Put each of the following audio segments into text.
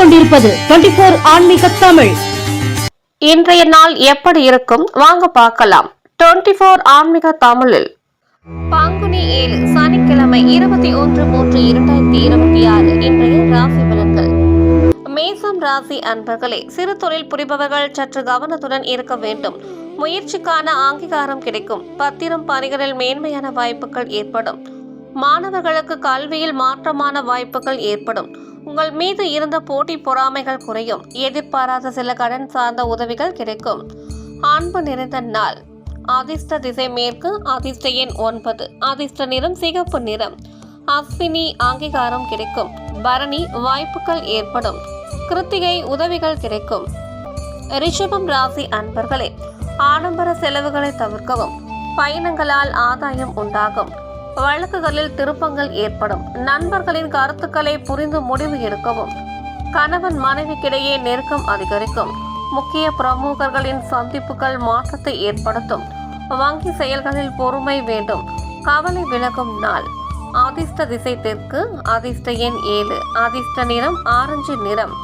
கொண்டிருப்பது 24 ஆன்மீக தமிழ். இன்றைய நாள் எப்படி இருக்கும் வாங்க பார்க்கலாம். 24 ஆன்மீக தமிழில் பங்குனி 7 சனிக்கிழமை 21/3/2026 இன்றைய ராசி பலன்கள். மேசம் ராசி அன்பர்களே, சிறு தொழில் புரிபவர்கள் சற்று கவனத்துடன் இருக்க வேண்டும். முயற்சிக்கான அங்கீகாரம் கிடைக்கும். பத்திரம் பணிகளில் மேன்மையான வாய்ப்புகள் ஏற்படும். மாணவர்களுக்கு கல்வியில் மாற்றமான வாய்ப்புகள் ஏற்படும். உங்கள் மீது இருந்த போட்டி பொறாமைகள் குறையும். எதிர்பாராத சில கடன் சார்ந்த உதவிகள் கிடைக்கும். அன்பு நிறைந்த நாள். அதிர்ஷ்ட திசை மேற்கு. அதிர்ஷ்ட எண் 9. அதிர்ஷ்ட நிறம் சிகப்பு நிறம். அஸ்வினி அங்கீகாரம் கிடைக்கும். பரணி வாய்ப்புகள் ஏற்படும். கிருத்திகை உதவிகள் கிடைக்கும். ரிஷபம் ராசி அன்பர்களே, ஆடம்பர செலவுகளை தவிர்க்கவும். பயணங்களால் ஆதாயம் உண்டாகும். வழக்குகளில் திருப்பங்கள் ஏற்படும். நண்பர்களின் கருத்துக்களை புரிந்து முடிவு எடுக்கவும். கணவன் மனைவிக்கிடையே நெருக்கம் அதிகரிக்கும். முக்கிய பிரமுகர்களின் சந்திப்புகள் மாற்றத்தை ஏற்படுத்தும். வங்கி செயல்களில் பொறுமை வேண்டும். கவலை விலகும் நாள். அதிர்ஷ்ட திசை தெற்கு. அதிர்ஷ்ட எண் 7. அதிர்ஷ்ட நிறம் ஆரஞ்சு நிறம்.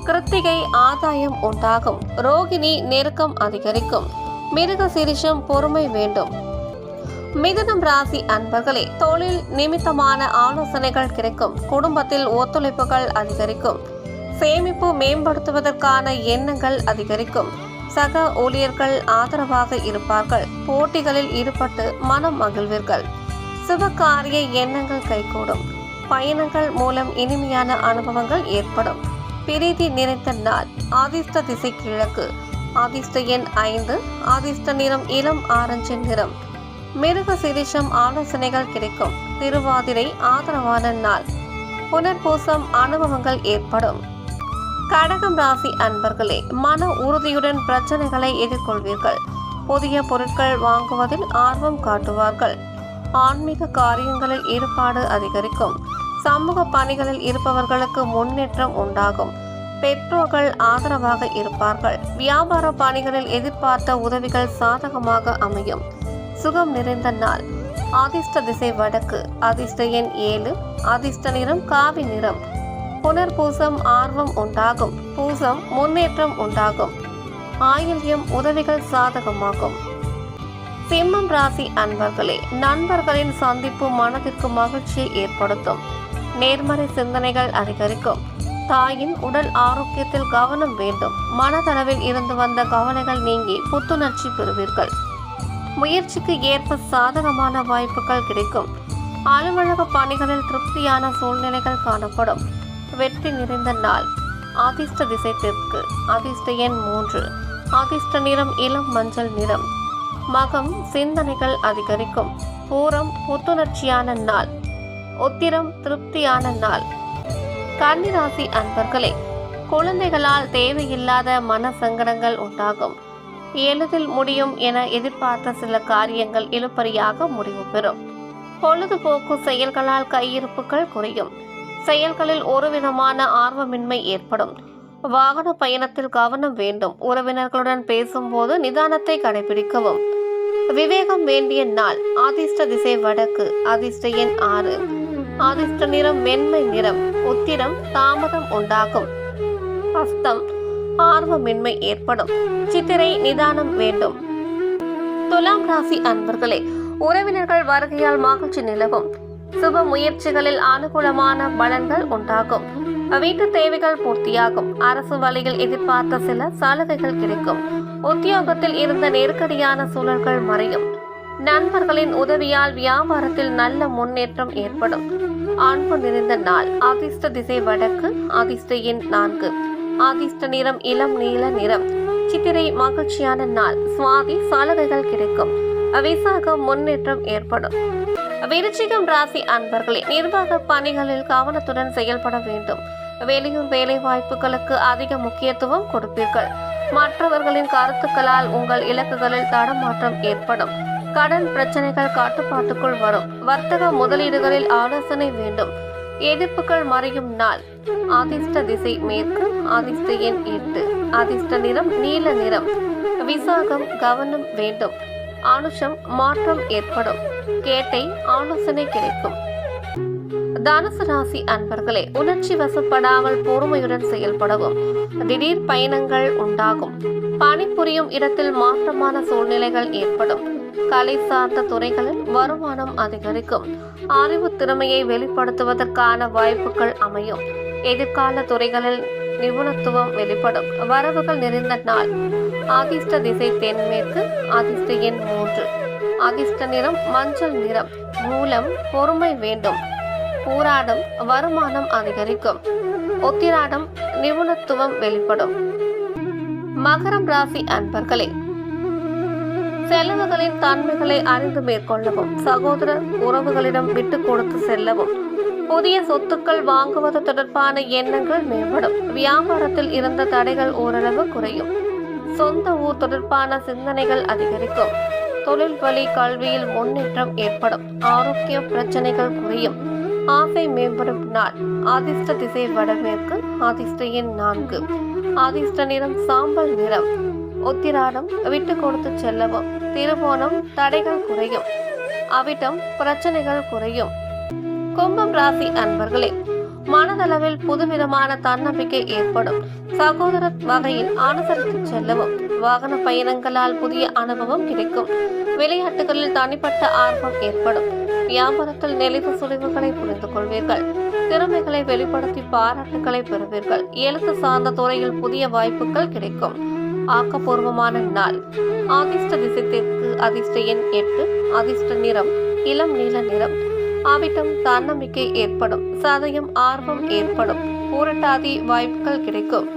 கிருத்திகை ஆதாயம் உண்டாகும். ரோகிணி நெருக்கம் அதிகரிக்கும். மிருக சீரிஷம் பொறுமை வேண்டும். மிதுனம் ராசி அன்பர்களே, தொழில் நிமித்தமான ஆலோசனைகள் கிடைக்கும். குடும்பத்தில் ஒத்துழைப்புகள் அதிகரிக்கும். சேமிப்பு மேம்படுத்துவதற்கான எண்ணங்கள் அதிகரிக்கும். சக ஊழியர்கள் ஆதரவாக இருப்பார்கள். போட்டிகளில் ஈடுபட்டு மனம் மகிழ்வீர்கள். சுபகாரிய எண்ணங்கள் கைகூடும். பயணங்கள் மூலம் இனிமையான அனுபவங்கள் ஏற்படும். பிரீதி நிறைந்த நாள். அதிர்ஷ்ட திசை கிழக்கு. அதிர்ஷ்ட எண் 5. அதிர்ஷ்ட நிறம் இளம் ஆரஞ்சு நிறம். மிருக சிரிஷம் ஆலோசனைகள் கிடைக்கும். திருவாதிரை ஆதரவான நாள். புனர்பூசம் அனுபவங்கள் ஏற்படும். கடகம் ராசி அன்பர்களே, மன உறுதியுடன் பிரச்சனைகளை எதிர்கொள்வீர்கள். புதிய பொருட்கள் வாங்குவதில் ஆர்வம் காட்டுவார்கள். ஆன்மீக காரியங்களில் ஈடுபாடு அதிகரிக்கும். சமூக பணிகளில் இருப்பவர்களுக்கு முன்னேற்றம் உண்டாகும். பெற்றோர்கள் ஆதரவாக இருப்பார்கள். வியாபார பணிகளில் எதிர்பார்த்த உதவிகள் சாதகமாக அமையும். சுகம் நிறைந்த நாள். அதிர்ஷ்ட திசை வடக்கு. அதிர்ஷ்ட எண் 7. அதிர்ஷ்ட நிறம் காவி நிறம். புனர்பூசம் ஆர்வம் உண்டாகும். பூசம் முன்னேற்றம் உண்டாகும். ஆயில்யம் உதவிகள் சாதகமாகும். சிம்மம் ராசி அன்பர்களே, நண்பர்களின் சந்திப்பு மனதிற்கு மகிழ்ச்சியை ஏற்படுத்தும். நேர்மறை சிந்தனைகள் அதிகரிக்கும். தாயின் உடல் ஆரோக்கியத்தில் கவனம் வேண்டும். மனதளவில் இருந்து வந்த கவலைகள் நீங்கி புத்துணர்ச்சி பெறுவீர்கள். முயற்சிக்கு ஏற்ப சாதகமான வாய்ப்புகள் கிடைக்கும். அலுவலக பணிகளில் திருப்தியான சூழ்நிலைகள் காணப்படும். வெற்றி நிறைந்த நாள். அதிர்ஷ்ட திசை தெற்கு. அதிர்ஷ்ட எண் 3. அதிர்ஷ்ட நிறம் இளம் மஞ்சள் நிறம். மகம் சிந்தனைகள் அதிகரிக்கும். பூரம் புத்துணர்ச்சியான நாள். உத்திரம் திருப்தியான நாள். கன்னிராசி அன்பர்களே, குழந்தைகளால் தேவையில்லாத மன சங்கடங்கள் உண்டாகும். எளிதில் முடியும் என எதிர்பார்த்த சில காரியங்கள் இழுபறியாக முடிவு பெறும். பொழுதுபோக்கு செயல்களால் கையிருப்புகள் குறையும். செயல்களில் ஒருவிதமான ஆர்வமின்மை ஏற்படும். வாகன பயணத்தில் கவனம் வேண்டும். உறவினர்களுடன் பேசும்போது நிதானத்தை கடைபிடிக்கவும். விவேகம் வேண்டிய நாள். அதிர்ஷ்ட திசை வடக்கு. அதிர்ஷ்ட எண் 6. அதிர்ஷ்ட நிறம் வெண்மை நிறம். உத்திரம் தாமதம் உண்டாகும். ஹஸ்தம் ஆர்வமின்மை ஏற்படும். சித்திரை நிதானம் வேண்டும். துலாம் ராசி அன்பர்களே, உறவினர்கள் வருகையால் மகிழ்ச்சி நிலவும். சுப முயற்சிகளில் அனுகூலமான பலன்கள் உண்டாகும். வீட்டு தேவைகள் பூர்த்தியாகும். அரசு வழியில் எதிர்பார்த்த சில சலுகைகள் கிடைக்கும். உத்தியோகத்தில் இருந்த நெருக்கடியான சூழல்கள் மறையும். நண்பர்களின் உதவியால் வியாபாரத்தில் நல்ல முன்னேற்றம் ஏற்படும். அன்பு நிறைந்த நாள். அதிர்ஷ்ட திசை வடக்கு. அதிர்ஷ்ட எண் 4. அதிர்ஷ்ட நிறம் இளம் நீல நிறம். சித்திரை மகிழ்ச்சியான நாள். சுவாதி சலுகைகள் கிடைக்கும். விசாகம் முன்னேற்றம் ஏற்படும். விருச்சிகம் ராசி அன்பர்களே, நிர்வாக பணிகளில் கவனத்துடன் செயல்பட வேண்டும். வெளியூர் வேலை வாய்ப்புகளுக்கு அதிக முக்கியத்துவம் கொடுப்பீர்கள். மற்றவர்களின் கருத்துக்களால் உங்கள் இலக்குகளில் தடமாற்றம் ஏற்படும். கடன் பிரச்சனைகள் கட்டுப்பாட்டுக்குள் வரும். வர்த்தக முதலீடுகளில் ஆலோசனை வேண்டும். எதிர்ப்புகள் மறையும் நாள். அதிர்ஷ்ட திசை மேற்கு. அதிர்ஷ்ட எண் 8. அதிர்ஷ்ட நிறம் நீல நிறம். விசாகம் கவனம் வேண்டும். அனுஷம் மாற்றம் ஏற்படும். கேட்டை ஆலோசனை கிடைக்கும். தனுசு ராசி அன்பர்களே, உணர்ச்சி வசப்படாமல் பொறுமையுடன் செயல்படவும். திடீர் பயணங்கள் உண்டாகும். பணிபுரியும் இடத்தில் மாற்றமான சூழ்நிலைகள் ஏற்படும். கலை சார்ந்த துறைகளில் வருமானம் அதிகரிக்கும். அறிவு திறமையை வெளிப்படுத்துவதற்கான வாய்ப்புகள் அமையும். எதிர்கால துறைகளில் நிபுணத்துவம் வெளிப்படும். வரவுகள் நிறைந்த நாள். அதிர்ஷ்ட திசை தென்மேற்கு. அதிர்ஷ்ட எண் 3. அதிர்ஷ்ட நிறம் மஞ்சள் நிறம். மூலம் பொறுமை வேண்டும். பூராடம் வருமானம் அதிகரிக்கும். உத்திராடம் நிபுணத்துவம் வெளிப்படும். மகரம் ராசி அன்பர்களே, செலவுகளின் தன்மைகளை அறிந்து மேற்கொள்ளவும். சகோதர உறவுகளிடம் விட்டு கொடுத்து செல்லவும். புதிய சொத்துக்கள் வாங்குவது தொடர்பான எண்ணங்கள் மேம்படும். வியாபாரத்தில் இருந்த தடைகள் ஓரளவு குறையும். சொந்த ஊர் தொடர்பான சிந்தனைகள் அதிகரிக்கும். தொழில் வழி கல்வியில் முன்னேற்றம் ஏற்படும். ஆரோக்கிய பிரச்சனைகள் குறையும். ஆசை மேம்படும் நாள். அதிர்ஷ்ட திசை வடமேற்கு. அதிர்ஷ்ட எண் 4. அதிர்ஷ்ட நிறம் சாம்பல் நிறம். உத்திராடம் விட்டு கொடுத்து செல்லவும். திருவோணம் தடைகள் குறையும். அவிட்டம் பிரச்சனைகள் குறையும். கும்பம் ராசி அன்பர்களே, மனதளவில் புதுவிதமான தன்னம்பிக்கை ஏற்படும். சகோதர வகையில் அனுசரித்து செல்லவும். வாகன பயணங்களால் புதிய அனுபவம் கிடைக்கும். விளையாட்டுகளில் தனிப்பட்ட ஆர்வம் ஏற்படும். வியாபாரத்தில் நெளிவு சுழிவுகளை புரிந்து கொள்வீர்கள். திறமைகளை வெளிப்படுத்தி பாராட்டுகளை பெறுவீர்கள். எழுத்து சார்ந்த துறையில் புதிய வாய்ப்புகள் கிடைக்கும். ஆக்கப்பூர்வமான நாள். அதிர்ஷ்ட திசை தெற்கு. அதிர்ஷ்ட எண் 8. அதிர்ஷ்ட நிறம் இளம் நீல நிறம். அவிட்டம் தன்னம்பிக்கை ஏற்படும். சதயம் ஆர்வம் ஏற்படும். பூரட்டாதி வாய்ப்புகள் கிடைக்கும்.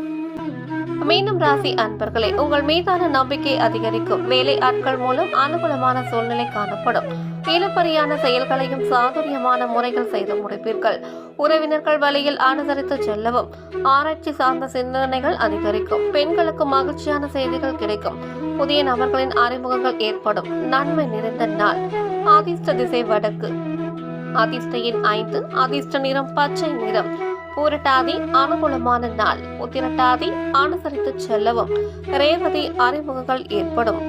மீனம் ராசி அன்பர்களே, உங்கள் மீதான நம்பிக்கை அதிகரிக்கும். வேலை ஆட்கள் மூலம் அனுகூலமான சூழ்நிலை காணப்படும். இழுபறியான செயல்களையும் சாதுரியமான முறைகள் செய்து முடிப்பீர்கள். உறவினர்கள் வழியில் அனுசரித்து செல்லவும். ஆராய்ச்சி சார்ந்த சிந்தனைகள் அதிகரிக்கும். பெண்களுக்கு மகிழ்ச்சியான செய்திகள் கிடைக்கும். புதிய நபர்களின் அறிமுகங்கள் ஏற்படும். நன்மை நிறைந்த நாள். அதிர்ஷ்ட திசை வடக்கு. அதிர்ஷ்ட எண் 5. அதிர்ஷ்ட நிறம் பச்சை நிறம். பூரட்டாதி அனுகூலமான நாள். உத்திரட்டாதி அனுசரித்து செல்லவும். ரேவதி அறிமுகங்கள் ஏற்படும்.